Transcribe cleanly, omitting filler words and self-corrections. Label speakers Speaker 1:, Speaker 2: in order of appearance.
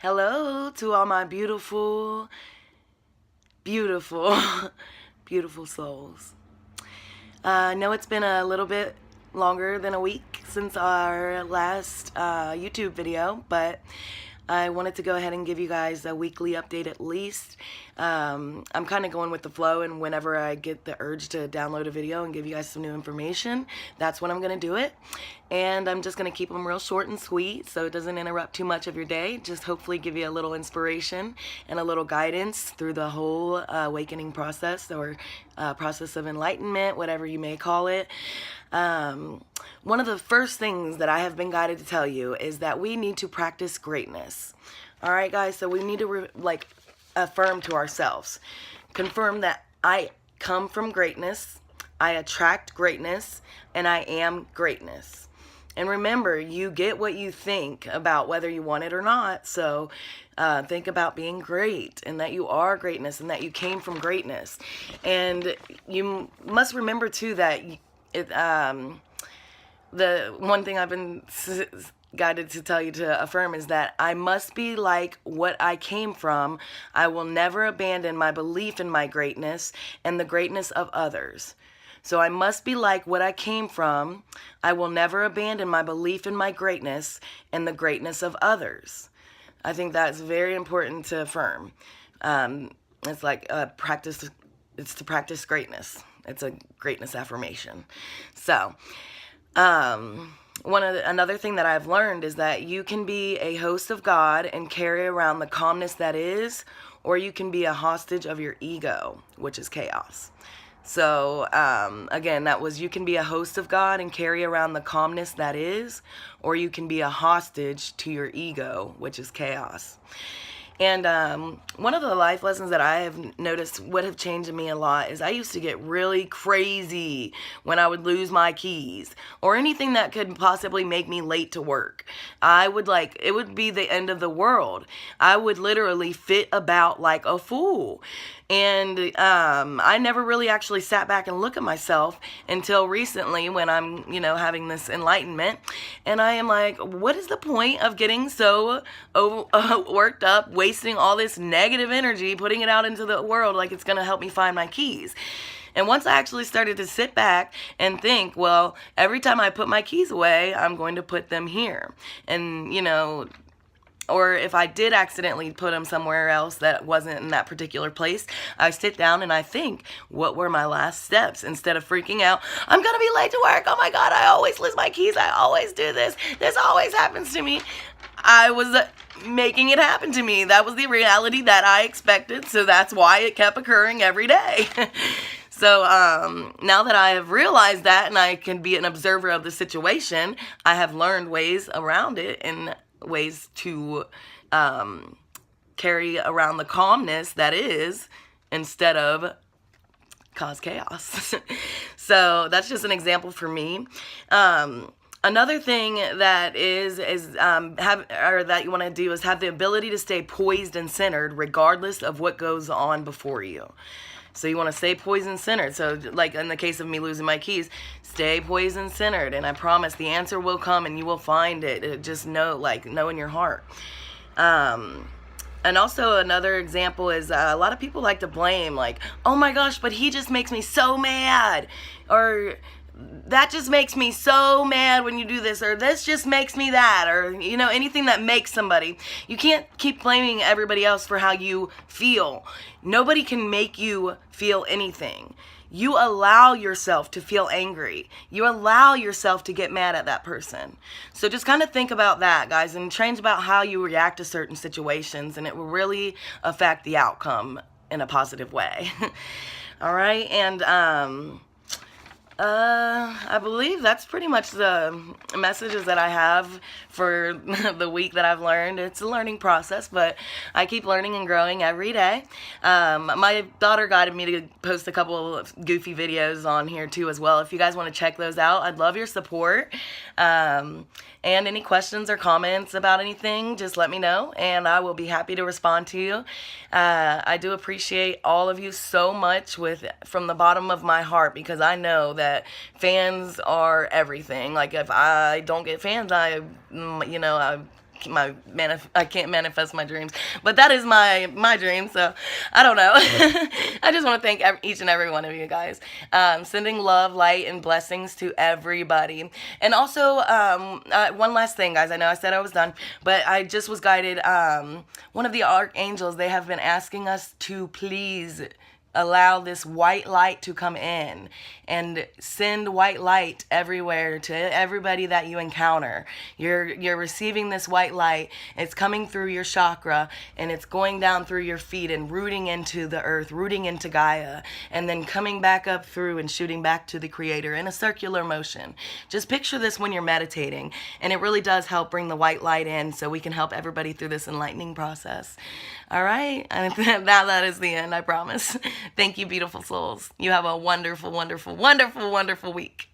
Speaker 1: Hello to all my beautiful, beautiful, beautiful souls. I know it's been a little bit longer than a week since our last YouTube video, but I wanted to go ahead and give you guys a weekly update at least. I'm kind of going with the flow, and whenever I get the urge to download a video and give you guys some new information, that's when I'm going to do it. And I'm just going to keep them real short and sweet so it doesn't interrupt too much of your day. Just hopefully give you a little inspiration and a little guidance through the whole awakening process, or process of enlightenment, whatever you may call it. One of the first things that I have been guided to tell you is that we need to practice greatness. All right, guys, so we need to affirm to ourselves, confirm that I come from greatness, I attract greatness, and I am greatness. And remember, you get what you think about whether you want it or not. So think about being great, and that you are greatness, and that you came from greatness. And you must remember too that the one thing I've been guided to tell you to affirm is that I must be like what I came from. I will never abandon my belief in my greatness and the greatness of others. So I must be like what I came from. I will never abandon my belief in my greatness and the greatness of others. I think that's very important to affirm. It's like practice. It's to practice greatness. It's a greatness affirmation. So, another thing that I've learned is that you can be a host of God and carry around the calmness that is, or you can be a hostage of your ego, which is chaos. So, again, that was, you can be a host of God and carry around the calmness that is, or you can be a hostage to your ego, which is chaos. And one of the life lessons that I have noticed would have changed me a lot is I used to get really crazy when I would lose my keys or anything that could possibly make me late to work. I would it would be the end of the world. I would literally fit about like a fool. And I never really actually sat back and looked at myself until recently when I'm, having this enlightenment. And I am like, what is the point of getting so worked up, wasting all this negative energy, putting it out into the world like it's going to help me find my keys? And once I actually started to sit back and think, well, every time I put my keys away, I'm going to put them here. And, or if I did accidentally put them somewhere else that wasn't in that particular place, I sit down and I think, what were my last steps? Instead of freaking out, I'm going to be late to work. Oh my God, I always lose my keys. I always do this. This always happens to me. I was making it happen to me. That was the reality that I expected. So that's why it kept occurring every day. So now that I have realized that and I can be an observer of the situation, I have learned ways around it and ways to carry around the calmness that is, instead of cause chaos. So that's just an example for me. Another thing that that you want to do is have the ability to stay poised and centered regardless of what goes on before you. So you want to stay poised and centered. So like in the case of me losing my keys, stay poised and centered. And I promise the answer will come and you will find it. Just know in your heart. And also another example is a lot of people like to blame, like, oh my gosh, but he just makes me so mad. Or that just makes me so mad when you do this, or this just makes me that, or anything that makes somebody. You can't keep blaming everybody else for how you feel. Nobody can make you feel anything. You allow yourself to feel angry. You allow yourself to get mad at that person. So just kind of think about that, guys, and change about how you react to certain situations, and it will really affect the outcome in a positive way. All right, and I believe that's pretty much the messages that I have for the week that I've learned. It's a learning process, but I keep learning and growing every day. My daughter guided me to post a couple of goofy videos on here too as well. If you guys want to check those out, I'd love your support. And any questions or comments about anything, just let me know and I will be happy to respond to you. I do appreciate all of you so much from the bottom of my heart, because I know that fans are everything. Like if I don't get fans, I I can't manifest my dreams, but that is my dream. So I don't know. I just want to thank each and every one of you guys, sending love, light, and blessings to everybody. And also, one last thing, guys. I know I said I was done, but I just was guided. One of the archangels, they have been asking us to please allow this white light to come in and send white light everywhere to everybody that you encounter. You're receiving this white light. It's coming through your chakra and it's going down through your feet and rooting into the earth, rooting into Gaia, and then coming back up through and shooting back to the creator in a circular motion. Just picture this when you're meditating, and it really does help bring the white light in so we can help everybody through this enlightening process. All right, and now that is the end, I promise. Thank you, beautiful souls. You have a wonderful, wonderful, wonderful, wonderful week.